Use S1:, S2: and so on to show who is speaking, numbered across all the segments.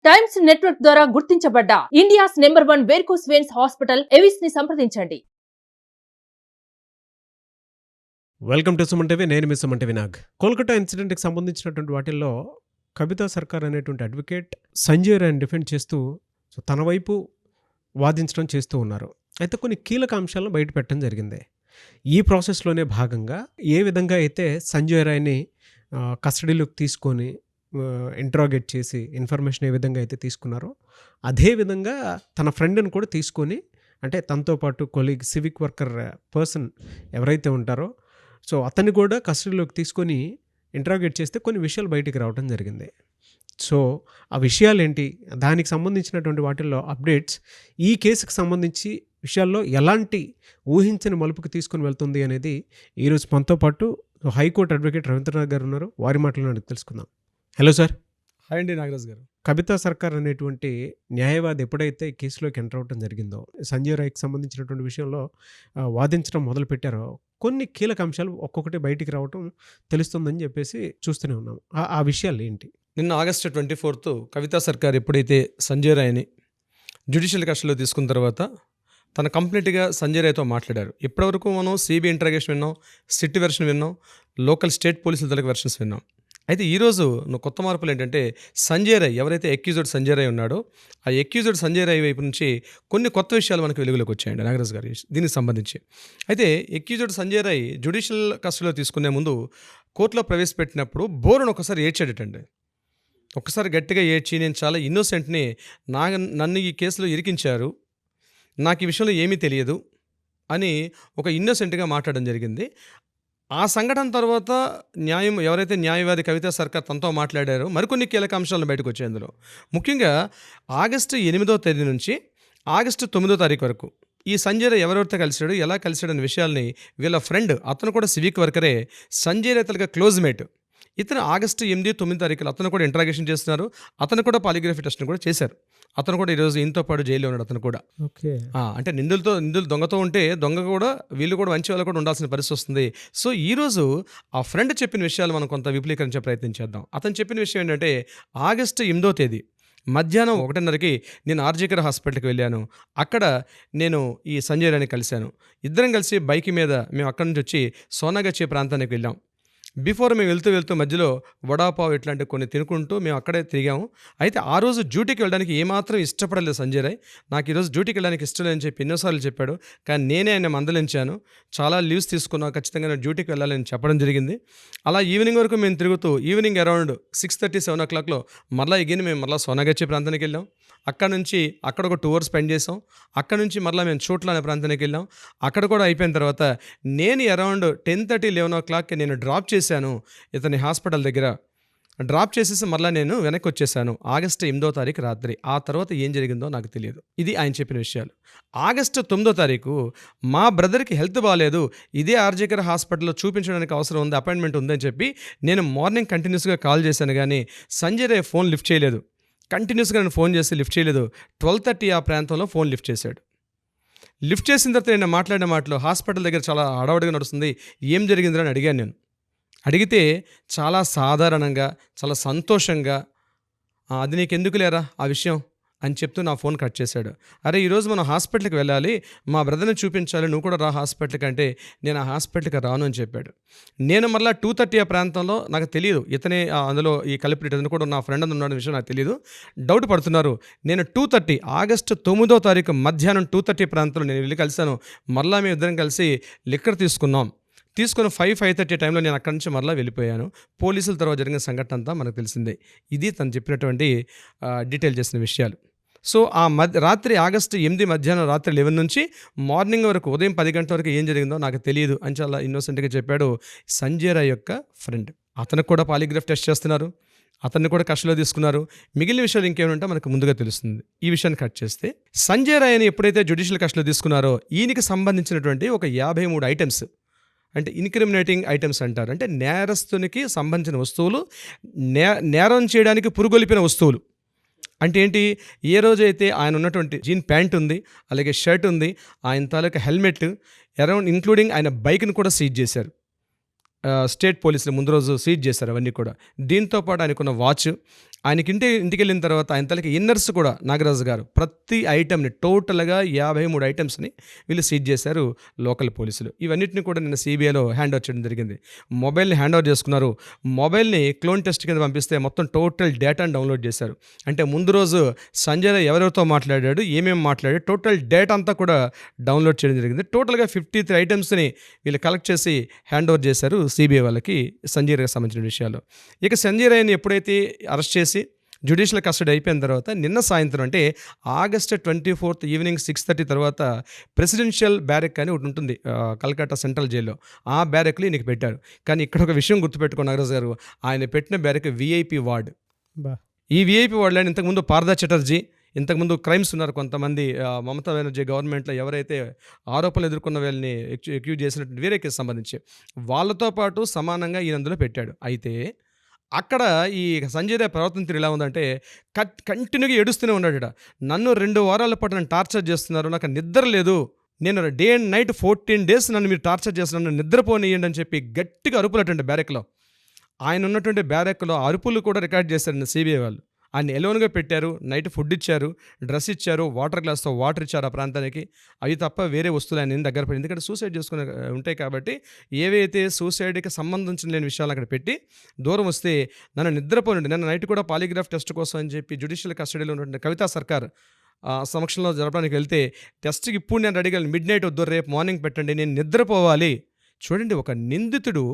S1: Times network ద్వారా గుర్తించబడ్డ India's number 1 varicose veins hospital Avis ని సంప్రదించండి.
S2: Welcome to Suman TV. నేను మీ సుమన్ టీవీ నాగ్. కోల్కతా ఇన్సిడెంట్కి సంబంధించినటువంటి వాటిల్లో కవితా సర్కార్ అనేటువంటి అడ్వకేట్ సంజయ్ రాయ్ని డిఫెండ్ చేస్తూ తన వైపు వాదించడం చేస్తూ ఉన్నారు. అయితే కొన్ని కీలక అంశాలను బయట పెట్టడం జరిగింది. ఈ ప్రాసెస్లోనే భాగంగా ఏ విధంగా అయితే సంజయ్ రాయ్ని కస్టడీలోకి తీసుకొని ఇంట్రాగేట్ చేసి ఇన్ఫర్మేషన్ ఏ విధంగా అయితే తీసుకున్నారో అదేవిధంగా తన ఫ్రెండ్ని కూడా తీసుకొని, అంటే తనతో పాటు కొలీగ్ సివిక్ వర్కర్ పర్సన్ ఎవరైతే ఉంటారో సో అతన్ని కూడా కస్టడీలోకి తీసుకొని ఇంట్రాగేట్ చేస్తే కొన్ని విషయాలు బయటికి రావడం జరిగింది. సో ఆ విషయాలు ఏంటి, దానికి సంబంధించినటువంటి వాటిల్లో అప్డేట్స్, ఈ కేసుకు సంబంధించి విషయాల్లో ఎలాంటి ఊహించని మలుపుకి తీసుకొని వెళ్తుంది అనేది ఈరోజు మనతో పాటు హైకోర్టు అడ్వకేట్ రవీంద్రనాథ్ గారు ఉన్నారు. వారి మాటలను అడిగి తెలుసుకుందాం. Hello sir.
S3: హాయ్ అండి నాగరాజ్ గారు.
S2: కవితా సర్కార్ అనేటువంటి న్యాయవాది ఎప్పుడైతే ఈ కేసులోకి ఎంటర్ అవడం జరిగిందో, సంజయ్ రాయ్కి సంబంధించినటువంటి విషయంలో వాదించడం మొదలుపెట్టారో కొన్ని కీలక అంశాలు ఒక్కొక్కటి బయటికి రావటం తెలుస్తుందని చెప్పేసి చూస్తూనే ఉన్నాం. ఆ విషయాలు ఏంటి?
S3: నిన్న ఆగస్టు 24 కవితా సర్కార్ ఎప్పుడైతే సంజయ్ రాయ్ని జ్యుడిషియల్ కస్టడీలో తీసుకున్న తర్వాత తన కంప్లీట్గా సంజయ్ రాయ్తో మాట్లాడారు. ఇప్పటివరకు మనం సిబిఐ ఇంట్రాగేషన్ విన్నాం, సిట్ వెర్షన్ విన్నాం, లోకల్ స్టేట్ పోలీసుల తరగతి వెర్షన్స్ విన్నాం. అయితే ఈరోజు కొత్త మార్పులు ఏంటంటే సంజయ్ రాయ్ ఎవరైతే ఎక్యూజ్డ్ సంజయ్ రాయ్ ఉన్నాడో ఆ ఎక్యూజ్డ్ సంజయ్ రాయ్ వైపు నుంచి కొన్ని కొత్త విషయాలు మనకు వెలుగులోకి వచ్చాయండి నాగరాజ్ గారు దీనికి సంబంధించి. అయితే ఎక్యూజ్డ్ సంజయ్ రాయ్ జ్యుడిషియల్ కస్టడీలో తీసుకునే ముందు కోర్టులో ప్రవేశపెట్టినప్పుడు బోరును ఒకసారి ఏడ్చాడటండి. ఒకసారి గట్టిగా ఏడ్చి, నేను చాలా ఇన్నోసెంట్ని, నన్ను ఈ కేసులో ఇరికించారు, నాకు ఈ విషయంలో ఏమీ తెలియదు అని ఒక ఇన్నోసెంట్గా మాట్లాడడం జరిగింది. ఆ సంఘటన తర్వాత ఎవరైతే న్యాయవాది కవితా సర్కార్ తనతో మాట్లాడారో మరికొన్ని కీలక అంశాలను బయటకు వచ్చాయి. అందులో ముఖ్యంగా ఆగస్టు 8వ తేదీ నుంచి ఆగస్టు 9వ తారీఖు వరకు ఈ సంజయ్ రాయ్ ఎవరెవరితో కలిశాడు, ఎలా కలిశాడు అనే విషయాల్ని వీళ్ళ ఫ్రెండ్, అతను కూడా సివిక్ వర్కరే, సంజయ్ రాయ్ తనగా క్లోజ్మేట్, ఇతను ఆగస్టు 8, 9 తారీఖులు అతను కూడా ఇంట్రాగేషన్ చేస్తున్నారు. అతను కూడా పాలిగ్రఫీ టెస్ట్ని కూడా చేశారు. అతను కూడా ఈరోజు ఈయనతో పాటు జైల్లో ఉన్నాడు. అతను కూడా
S2: ఓకే,
S3: అంటే నిందులు దొంగతో ఉంటే దొంగ కూడా వీళ్ళు కూడా మంచి వాళ్ళు కూడా ఉండాల్సిన పరిస్థితి వస్తుంది. సో ఈరోజు ఆ ఫ్రెండ్ చెప్పిన విషయాలు మనం కొంత విపులీకరించే ప్రయత్నం చేద్దాం. అతను చెప్పిన విషయం ఏంటంటే ఆగస్టు 8వ తేదీ మధ్యాహ్నం 1:30కి నేను ఆర్జీకర్ హాస్పిటల్కి వెళ్ళాను. అక్కడ నేను ఈ సంజయ్ రాయ్ని కలిశాను. ఇద్దరం కలిసి బైక్ మీద మేము అక్కడి నుంచి వచ్చి సోనాగచ్చి ప్రాంతానికి వెళ్ళాం. బిఫోర్ మేము వెళ్తూ మధ్యలో వడాపావ్ ఇట్లాంటి కొన్ని తినుకుంటూ మేము అక్కడే తిరిగాము. అయితే ఆ రోజు డ్యూటీకి వెళ్ళడానికి ఏమాత్రం ఇష్టపడలేదు సంజయ్ రాయ్. నాకు ఈరోజు డ్యూటీకి వెళ్ళడానికి ఇష్టం లేదని చెప్పి ఎన్నోసార్లు చెప్పాడు. కానీ నేనే ఆయన మందలించాను. చాలా లీవ్స్ తీసుకున్నాను, ఖచ్చితంగా నేను డ్యూటీకి వెళ్ళాలని చెప్పడం జరిగింది. అలా ఈవినింగ్ వరకు మేము తిరుగుతూ ఈవినింగ్ అరౌండ్ 6:30, 7 o'clockలో మేము మరలా సోనాగచ్చి ప్రాంతానికి వెళ్ళాం. అక్కడ నుంచి అక్కడ ఒక 2 hours స్పెండ్ చేసాం. అక్కడ నుంచి మరలా మేము చోట్ల అనే ప్రాంతానికి వెళ్ళాం. అక్కడ కూడా అయిపోయిన తర్వాత నేను అరౌండ్ 10:30, 11 o'clock నేను డ్రాప్ చేశాను ఇతని హాస్పిటల్ దగ్గర. డ్రాప్ చేసేసి మరలా నేను వెనక్కి వచ్చేసాను ఆగస్టు 8వ తారీఖు రాత్రి. ఆ తర్వాత ఏం జరిగిందో నాకు తెలియదు. ఇది ఆయన చెప్పిన విషయాలు. ఆగస్టు 9వ తారీఖు మా బ్రదర్కి హెల్త్ బాగాలేదు, ఇదే ఆర్జీకర్ హాస్పిటల్లో చూపించడానికి అవసరం ఉంది, అపాయింట్మెంట్ ఉందని చెప్పి నేను మార్నింగ్ కంటిన్యూస్గా కాల్ చేశాను. కానీ సంజయ్ రాయ్ ఫోన్ లిఫ్ట్ చేయలేదు. కంటిన్యూస్గా నేను ఫోన్ చేసి లిఫ్ట్ చేయలేదు. 12:30 ఆ ప్రాంతంలో ఫోన్ లిఫ్ట్ చేశాడు. లిఫ్ట్ చేసిన తర్వాత నేను మాట్లాడిన మాటలు, హాస్పిటల్ దగ్గర చాలా హడావుడిగా నడుస్తుంది, ఏం జరిగిందని అడిగాను నేను. అడిగితే చాలా సాధారణంగా, చాలా సంతోషంగా, అది నీకు ఎందుకు లేరా ఆ విషయం అని చెప్తూ నా ఫోన్ కట్ చేశాడు. అరే ఈరోజు మనం హాస్పిటల్కి వెళ్ళాలి, మా బ్రదర్ని చూపించాలి, నువ్వు కూడా రా హాస్పిటల్కి అంటే నేను ఆ హాస్పిటల్కి రాను అని చెప్పాడు. నేను మళ్ళీ 2:30 ఆ ప్రాంతంలో, నాకు తెలియదు ఇతనే అందులో ఈ కల్ప్రిట్, అతను కూడా నా ఫ్రెండ్ ఉన్నాడు విషయం నాకు తెలియదు, డౌట్ పడుతున్నారు. నేను 2:30 ఆగస్టు 9వ తారీఖు మధ్యాహ్నం 2:30 ప్రాంతంలో నేను వెళ్ళి కలిశాను. మరలా మేము ఇద్దరం కలిసి లిక్కర్ తీసుకుని 5:30 టైంలో నేను అక్కడి నుంచి మరలా వెళ్ళిపోయాను. పోలీసుల తర్వాత జరిగిన సంఘటన అంతా మనకు తెలిసిందే. ఇది తను చెప్పినటువంటి డీటెయిల్ చేసిన విషయాలు. సో ఆ రాత్రి ఆగస్టు 8 మధ్యాహ్నం రాత్రి 11 నుంచి మార్నింగ్ వరకు, ఉదయం 10 గంటల వరకు ఏం జరిగిందో నాకు తెలియదు అని చాలా ఇన్నోసెంట్గా చెప్పాడు సంజయ్ రాయ్ యొక్క ఫ్రెండ్. అతనికి కూడా పాలిగ్రాఫ్ టెస్ట్ చేస్తున్నారు, అతన్ని కూడా కస్టడీలో తీసుకున్నారు. మిగిలిన విషయాలు ఇంకేమంటే మనకు ముందుగా తెలుస్తుంది. ఈ విషయాన్ని కట్ చేస్తే సంజయ్ రాయ్ని ఎప్పుడైతే జ్యుడిషియల్ కస్టడీలో తీసుకున్నారో ఈయనకి సంబంధించినటువంటి ఒక 53 ఐటమ్స్, అంటే ఇన్క్రిమినేటింగ్ ఐటమ్స్ అంటారు, అంటే నేరస్తునికి సంబంధించిన వస్తువులు, నేరం చేయడానికి పురుగొలిపిన వస్తువులు. అంటే ఏంటి, ఏ రోజైతే ఆయన ఉన్నటువంటి జీన్ ప్యాంట్ ఉంది, అలాగే షర్ట్ ఉంది, ఆయన తాలూకా హెల్మెట్, అరౌండ్ ఇంక్లూడింగ్ ఆయన బైక్ని కూడా సీజ్ చేశారు. స్టేట్ పోలీసులు ముందు రోజు సీజ్ చేశారు అవన్నీ కూడా. దీంతో పాటు ఆయనకున్న వాచ్, ఆయనకి ఇంటికి వెళ్ళిన తర్వాత ఆయన తలకి ఇన్నర్స్ కూడా నాగరాజు గారు ప్రతి ఐటెంని టోటల్గా 53 ఐటమ్స్ని వీళ్ళు సీజ్ చేశారు లోకల్ పోలీసులు. ఇవన్నిటిని కూడా నిన్న సిబిఐలో హ్యాండ్ ఓవర్ చేయడం జరిగింది. మొబైల్ని హ్యాండ్ ఓవర్ చేసుకున్నారు. మొబైల్ని క్లోన్ టెస్ట్ కింద పంపిస్తే మొత్తం టోటల్ డేటాను డౌన్లోడ్ చేశారు. అంటే ముందు రోజు సంజయ్ రాయ్ ఎవరెవరితో మాట్లాడాడు, ఏమేమి మాట్లాడాడు, టోటల్ డేటా అంతా కూడా డౌన్లోడ్ చేయడం జరిగింది. టోటల్గా 53 ఐటమ్స్ని వీళ్ళు కలెక్ట్ చేసి హ్యాండ్ ఓవర్ చేశారు సిబిఐ వాళ్ళకి సంజయ్ రాయ్కి సంబంధించిన విషయాలు. ఇక సంజయ్ రాయ్ని ఎప్పుడైతే అరెస్ట్ చేసి జ్యుడిషియల్ కస్టడీ అయిపోయిన తర్వాత నిన్న సాయంత్రం అంటే ఆగస్టు 24 ఈవినింగ్ 6:30 తర్వాత ప్రెసిడెన్షియల్ బ్యారెక్ అని ఒకటి ఉంటుంది కల్కట్టా సెంట్రల్ జైల్లో. ఆ బ్యారెక్లో ఈయనకి పెట్టారు. కానీ ఇక్కడ ఒక విషయం గుర్తుపెట్టుకో నాగరాజు గారు, ఆయన పెట్టిన బ్యారెక్ విఐపి వార్డ్. ఈ విఐపి వార్డులో ఇంతకుముందు పారదా చటర్జీ, ఇంతకుముందు క్రైమ్స్ ఉన్నారు కొంతమంది, మమతా బెనర్జీ గవర్నమెంట్లో ఎవరైతే ఆరోపణలు ఎదుర్కొన్న వీళ్ళని అక్యూజ్ చేసినట్టు వేరే కేసు సంబంధించి వాళ్ళతో పాటు సమానంగా ఈయన అందులో పెట్టాడు. అయితే అక్కడ ఈ సంజయ్ రాయ్ ప్రవర్తన తీరు ఎలా ఉందంటే కంటిన్యూగా ఏడుస్తూనే ఉన్నాడు. నన్ను 2 వారాల పాటు నన్ను టార్చర్ చేస్తున్నారు, నాకు నిద్ర లేదు, నేను డే అండ్ నైట్ 14 days నన్ను మీరు టార్చర్ చేస్తున్నారు, నన్ను నిద్రపోనియండి అని చెప్పి గట్టిగా అరుపులటండి బ్యారెక్లో. ఆయన ఉన్నటువంటి బ్యారెక్లో అరుపులు కూడా రికార్డ్ చేశారు సిబిఐ వాళ్ళు. ఆయన ఎలోన్గా పెట్టారు, నైట్ ఫుడ్ ఇచ్చారు, డ్రెస్ ఇచ్చారు, వాటర్ గ్లాస్తో వాటర్ ఇచ్చారు ఆ ప్రాంతానికి. అవి తప్ప వేరే వస్తువులు ఆయన దగ్గర పెట్టి, ఎందుకంటే సూసైడ్ చేసుకునే ఉంటాయి కాబట్టి ఏవైతే సూసైడ్కి సంబంధించిన లేని విషయాలు అక్కడ పెట్టి దూరం వస్తే నన్ను నిద్రపోనండి. నన్ను నైట్ కూడా పాలిగ్రాఫ్ టెస్ట్ కోసం అని చెప్పి జ్యుడిషియల్ కస్టడీలో ఉన్నటువంటి కవితా సర్కార్ సమక్షంలో జరపడానికి వెళ్తే టెస్ట్కి ఇప్పుడు నేను రెడీగా మిడ్ నైట్ వద్దు, రేపు మార్నింగ్ పెట్టండి, నేను నిద్రపోవాలి. చూడండి, ఒక నిందితుడు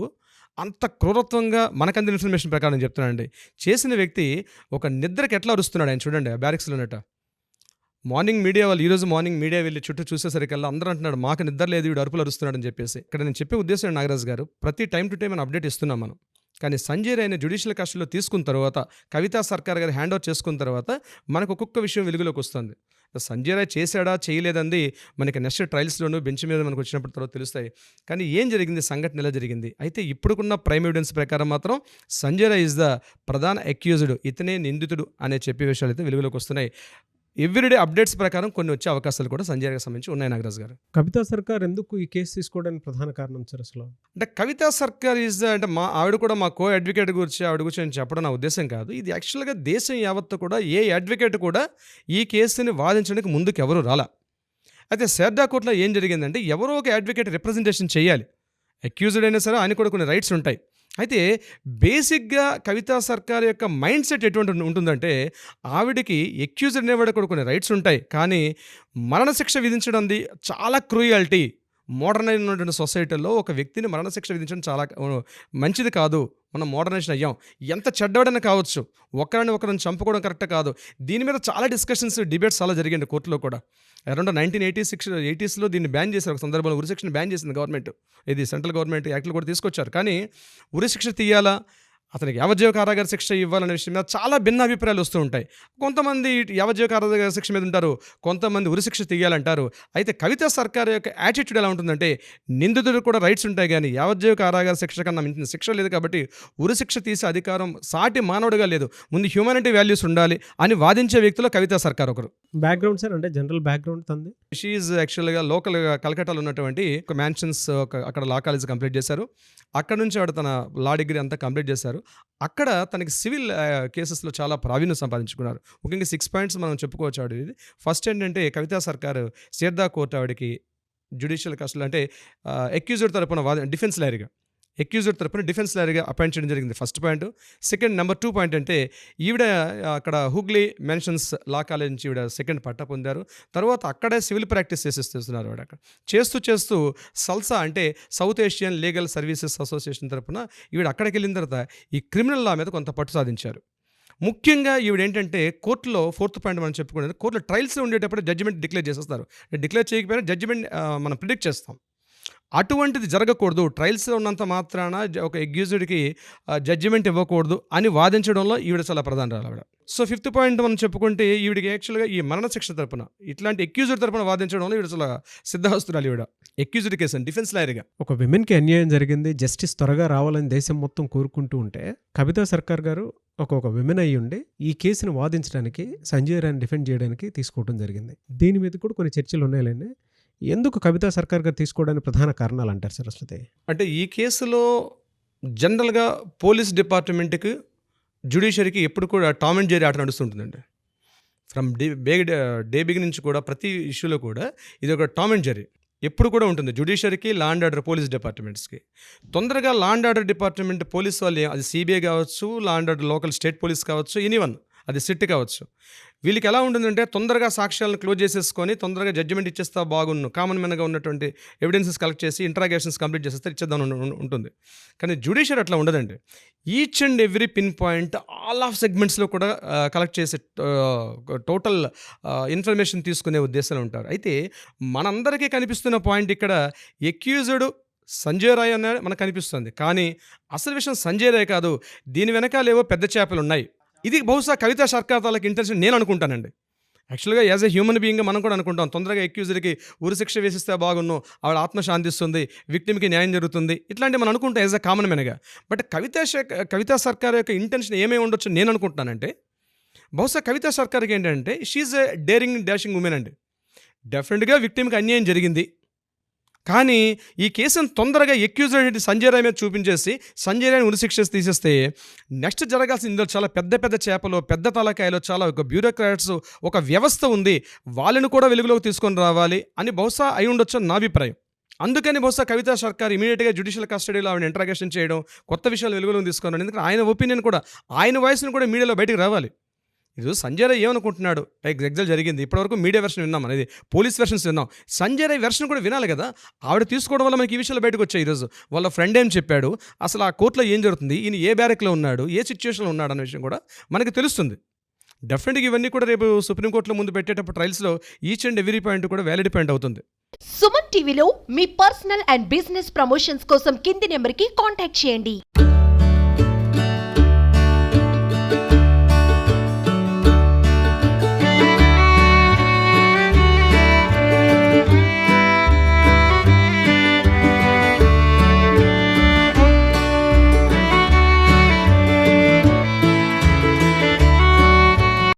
S3: అంత క్రూరత్వంగా మనకందిన ఇన్ఫర్మేషన్ ప్రకారం చెప్తున్నానండి, చేసిన వ్యక్తి ఒక నిద్రకి ఎట్లా అరుస్తున్నాడు ఆయన చూడండి ఆ బ్యారెక్స్లో ఉన్నట్టు. మార్నింగ్ మీడియా వాళ్ళు ఈరోజు మార్నింగ్ మీడియా వెళ్ళి చుట్టూ చూసేసరికల్లా అందరూ అంటున్నాడు మాకు నిద్ర లేదు, వీడు అరుపులు అరుస్తున్నాడు అని చెప్పేసి. ఇక్కడ నేను చెప్పే ఉద్దేశం నాగరాజు గారు, ప్రతి టైం టు టైం మనం అప్డేట్ ఇస్తున్నాం మనం. కానీ సంజయ్ రాయ్ని జ్యుడిషియల్ కస్టడీలో తీసుకున్న తర్వాత, కవితా సర్కార్ గారు హ్యాండ్ ఓవర్ చేసుకున్న తర్వాత మనకు ఒక్కొక్క విషయం వెలుగులోకి వస్తుంది. సంజయ్ రాయ్ చేశాడా చేయలేదంది మనకి నెక్స్ట్ ట్రయల్స్లోనూ బెంచ్ మీద మనకు వచ్చినప్పుడు తర్వాత తెలుస్తాయి. కానీ ఏం జరిగింది, సంఘటన ఎలా జరిగింది, అయితే ఇప్పుడుకున్న ప్రైమ్ ఎవిడెన్స్ ప్రకారం మాత్రం సంజయ్ రాయ్ ఇస్ ద ప్రధాన అక్యూజ్డ్, ఇతనే నిందితుడు అనే చెప్పే విషయాలు అయితే వెలుగులోకి వస్తున్నాయి. ఎవ్రీడే అప్డేట్స్ ప్రకారం కొన్ని వచ్చే అవకాశాలు కూడా సంజయ్ రాయ్కి సంబంధించి ఉన్నాయి నాగరాజు గారు.
S2: కవితా సర్కార్ ఎందుకు ఈ కేసు తీసుకోవడానికి ప్రధాన కారణం సార్ అసలు?
S3: అంటే కవితా సర్కార్ ఈజ్ అంటే ఆవిడ కూడా మా కో అడ్వకేట్ గురించి ఆవిడ గురించి నేను చెప్పడం నా ఉద్దేశం కాదు. ఇది యాక్చువల్గా దేశం యావత్తు కూడా ఏ అడ్వకేట్ కూడా ఈ కేసుని వాదించడానికి ముందుకు ఎవరు రాలా. అయితే శారదా కోర్టులో ఏం జరిగిందంటే ఎవరో ఒక అడ్వకేట్ రిప్రజెంటేషన్ చేయాలి. అక్యూజ్డ్ అయినా సరే ఆయన కూడా కొన్ని రైట్స్ ఉంటాయి. అయితే బేసిక్గా కవితా సర్కార్ యొక్క మైండ్ సెట్ ఎటువంటి ఉంటుందంటే ఆవిడకి అక్యూజ్డ్ అనేవాడు కూడా కొన్ని రైట్స్ ఉంటాయి, కానీ మరణశిక్ష విధించడం చాలా క్రూయాలిటీ. మోడర్నైజ్ ఉన్నటువంటి సొసైటీలో ఒక వ్యక్తిని మరణశిక్ష విధించడం చాలా మంచిది కాదు. మనం మోడర్నైజేషన్ అయ్యాం, ఎంత చెడ్డవాడని కావచ్చు, ఒకరిని చంపుకోవడం కరెక్ట్ కాదు. దీని మీద చాలా డిస్కషన్స్ డిబేట్స్ చాలా జరిగాయండి కోర్టులో కూడా. అరౌండ్ 1980s దీన్ని బ్యాన్ చేశారు. ఒక సందర్భంలో ఉరిశిక్షను బ్యాన్ చేసింది గవర్నమెంట్. ఇది సెంట్రల్ గవర్నమెంట్ యాక్ట్లు కూడా తీసుకొచ్చారు. కానీ ఉరిశిక్ష తీయాలా, అతనికి యావజ్జీవ కారాగార శిక్ష ఇవ్వాలనే విషయం మీద చాలా భిన్న అభిప్రాయాలు వస్తూ ఉంటాయి. కొంతమంది యావజ్జీవ కారాగార శిక్ష మీద ఉంటారు, కొంతమంది ఉరిశిక్ష తీయాలంటారు. అయితే కవితా సర్కార్ యొక్క యాటిట్యూడ్ ఎలా ఉంటుందంటే నిందితుడు కూడా రైట్స్ ఉంటాయి, కానీ యావజ్జీవ కారాగార శిక్ష కన్నా మించిన శిక్ష లేదు కాబట్టి ఉరిశిక్ష తీసే అధికారం సాటి మానవుడిగా లేదు, ముందు హ్యూమానిటీ వాల్యూస్ ఉండాలి అని వాదించే వ్యక్తిలో కవితా సర్కార్ ఒకరు.
S2: బ్యాక్గ్రౌండ్ సార్, అంటే జనరల్ బ్యాక్గ్రౌండ్ తంది.
S3: షీ ఈజ్ యాక్చువల్గా లోకల్గా కలకట్టాలో ఉన్నటువంటి ఒక మ్యాన్షన్స్ అక్కడ లా కాలేజ్ కంప్లీట్ చేశారు. అక్కడ నుంచి ఆవిడ తన లా డిగ్రీ అంతా కంప్లీట్ చేశారు. అక్కడ తనకి సివిల్ కేసెస్లో చాలా ప్రావీణ్యం సంపాదించుకున్నారు. ముఖ్యంగా 6 పాయింట్స్ మనం చెప్పుకోవచ్చు ఆవిడ. ఇది ఫస్ట్ ఏంటంటే కవితా సర్కార్ శారదా కోర్టు ఆవిడకి జ్యుడిషియల్ కస్టడీ అంటే అక్యూజ్డ్ తరపున డిఫెన్స్ లాయర్గా డిఫెన్స్ లాయర్గా అపాయింట్ చేయడం జరిగింది. First point. Second number 2 point అంటే ఈవిడ అక్కడ హుగ్లీ మెన్షన్స్ లా కాలేజ్ నుంచి ఈవిడ సెకండ్ పట్టా పొందారు. తర్వాత అక్కడే సివిల్ ప్రాక్టీస్ చేస్తున్నారు. ఆవిడ అక్కడ చేస్తూ సల్సా అంటే south Asian legal services association తరపున ఈవిడ అక్కడికి వెళ్ళిన తర్వాత ఈ క్రిమినల్ లా మీద కొంత పట్టు సాధించారు. ముఖ్యంగా ఈవిడ ఏంటంటే కోర్టులో 4th పాయింట్ మనం చెప్పుకునేది, కోర్టులో ట్రయల్స్ ఉండేటప్పుడు జడ్జిమెంట్ డిక్లేర్ చేసేస్తారు. డిక్లేర్ చేయకపోయినా జడ్జిమెంట్ మనం ప్రిడిక్ట్ చేస్తాం. అటువంటిది జరగకూడదు, ట్రయల్స్లో ఉన్నంత మాత్రాన ఒక అక్యూజ్డ్కి జడ్జిమెంట్ ఇవ్వకూడదు అని వాదించడంలో ఈవిడ చాలా ప్రధానరాలు ఆవిడ. సో 5th పాయింట్ మనం చెప్పుకుంటే ఈవిడికి యాక్చువల్గా ఈ మరణశిక్ష తరపున ఇట్లాంటి అక్యూజ్డ్ తరపున వాదించడంలో ఈవిడ చాలా సిద్ధహస్తురాలు. ఈవిడ అక్యూజ్డ్ కేసు డిఫెన్స్ లాయర్గా.
S2: ఒక విమెన్కి అన్యాయం జరిగింది, జస్టిస్ త్వరగా రావాలని దేశం మొత్తం కోరుకుంటూ ఉంటే కవితా సర్కార్ గారు ఒక విమెన్ అయ్యి ఉండి ఈ కేసును వాదించడానికి సంజయ్ రాయ్ని డిఫెండ్ చేయడానికి తీసుకోవడం జరిగింది. దీని మీద కూడా కొన్ని చర్చలు ఉన్నాయండి. ఎందుకు కవితా సర్కార్ గారు తీసుకోవడానికి ప్రధాన కారణాలు అంటారు సరస్వతి?
S3: అంటే ఈ కేసులో జనరల్గా పోలీస్ డిపార్ట్మెంట్కి జ్యుడిషియరీకి ఎప్పుడు కూడా టామ్ అండ్ జెర్రీ ఆట నడుస్తుంటుందండి. ఫ్రమ్ డే బిగిన్ నుంచి కూడా ప్రతి ఇష్యూలో కూడా ఇది ఒక టామ్ అండ్ జెర్రీ ఎప్పుడు కూడా ఉంటుంది. జ్యుడిషియరీకి, లా అండ్ ఆర్డర్ పోలీస్ డిపార్ట్మెంట్స్కి. తొందరగా law and order department police వాళ్ళు, అది సిబిఐ కావచ్చు, law and order local state police కావచ్చు, ఎనీవన్, అది సిట్ కావచ్చు, వీళ్ళకి ఎలా ఉంటుందంటే తొందరగా సాక్ష్యాలను క్లోజ్ చేసేసుకొని తొందరగా జడ్జిమెంట్ ఇచ్చేస్తా బాగున్ను, కామన్ మ్యాన్గా ఉన్నటువంటి ఎవిడెన్సెస్ కలెక్ట్ చేసి ఇంట్రాగేషన్స్ కంప్లీట్ చేసేస్తే ఇచ్చేద్దాం ఉంటుంది. కానీ జ్యుడిషియరీ అట్లా ఉండదండి. Each and every pin point all of సెగ్మెంట్స్లో కూడా కలెక్ట్ చేసే టోటల్ ఇన్ఫర్మేషన్ తీసుకునే ఉద్దేశంలో ఉంటారు. అయితే మనందరికీ కనిపిస్తున్న పాయింట్ ఇక్కడ ఎక్యూజ్డ్ సంజయ్ రాయ్ అనే మనకు కనిపిస్తుంది. కానీ అసలు విషయం సంజయ్ రాయ్ కాదు, దీని వెనకాలేవో పెద్ద చేపలు ఉన్నాయి. ఇది బహుశా కవితా సర్కార్ తాలూకు ఇంటెన్షన్ నేను అనుకుంటానండి. యాక్చువల్గా యాజ్ ఎ హ్యూమన్ బీయింగ్గా మనం కూడా అనుకుంటాం, తొందరగా ఎక్యూజ్డ్కి ఉరిశిక్ష వేసిస్తే బాగున్ను, ఆవిడ ఆత్మశాంతిస్తుంది, విక్టిమ్కి న్యాయం జరుగుతుంది, ఇట్లాంటివి మనం అనుకుంటాం యాజ్ ఎ కామన్ మ్యాన్గా. బట్ కవితా సర్కార్ యొక్క ఇంటెన్షన్ ఏమై ఉండొచ్చు నేను అనుకుంటున్నానంటే, బహుశా కవితా సర్కార్కి ఏంటంటే she's a daring dashing women అండి. డెఫినెట్గా విక్టిమ్కి అన్యాయం జరిగింది, కానీ ఈ కేసును తొందరగా ఎక్యూజ్డ్ సంజయ్ రాయ్ మీద చూపించేసి సంజయ్ రాయ్ని ఉరిశిక్ష తీసేస్తే నెక్స్ట్ జరగాల్సిన ఇందులో చాలా పెద్ద పెద్ద చేపలు, పెద్ద తలకాయలు, చాలా ఒక బ్యూరోక్రాట్స్, ఒక వ్యవస్థ ఉంది, వాళ్ళని కూడా వెలుగులోకి తీసుకొని రావాలి అని బహుశా అయి ఉండొచ్చు నా అభిప్రాయం. అందుకని బహుశా కవితా సర్కార్ ఇమీడియట్గా జ్యుడిషియల్ కస్టడీలో ఆవిడ ఇంట్రాగేషన్ చేయడం, కొత్త విషయాలు వెలుగులోకి తీసుకున్నాడు. ఎందుకంటే ఆయన ఒపీనియన్ కూడా, ఆయన వాయిస్ని కూడా మీడియాలో బయటకు రావాలి. ఈరోజు సంజయ్ రాయ్ ఏమనుకుంటున్నాడు, ఎగ్జాక్ట్ జరిగింది, ఇప్పటివరకు మీడియా వెర్షన్ విన్నాం, అనేది పోలీస్ వెర్షన్స్ విన్నాం, సంజయ్ రాయ్ వెర్షన్ కూడా వినాలి కదా. ఆవిడ తీసుకోవడం వల్ల మనకి ఈ విషయాలు బయటకు వచ్చాయి. ఈరోజు వాళ్ళ ఫ్రెండ్ ఏం చెప్పాడు, అసలు ఆ కోర్టులో ఏం జరుగుతుంది, ఈయన ఏ బ్యారెక్లో ఉన్నాడు, ఏ సిచ్యువేషన్లో ఉన్నాడు అన్న విషయం కూడా మనకి తెలుస్తుంది. డెఫినెట్గా ఇవన్నీ కూడా రేపు సుప్రీంకోర్టులో ముందు పెట్టేటప్పుడు ట్రయల్స్లో ఈచ్ అండ్ ఎవ్రీ పాయింట్ కూడా వ్యాలిడ్ పాయింట్ అవుతుంది.
S4: సుమన్ టీవీలో మీ పర్సనల్ అండ్ బిజినెస్ ప్రమోషన్స్ కోసం కింది నెంబర్కి కాంటాక్ట్ చేయండి.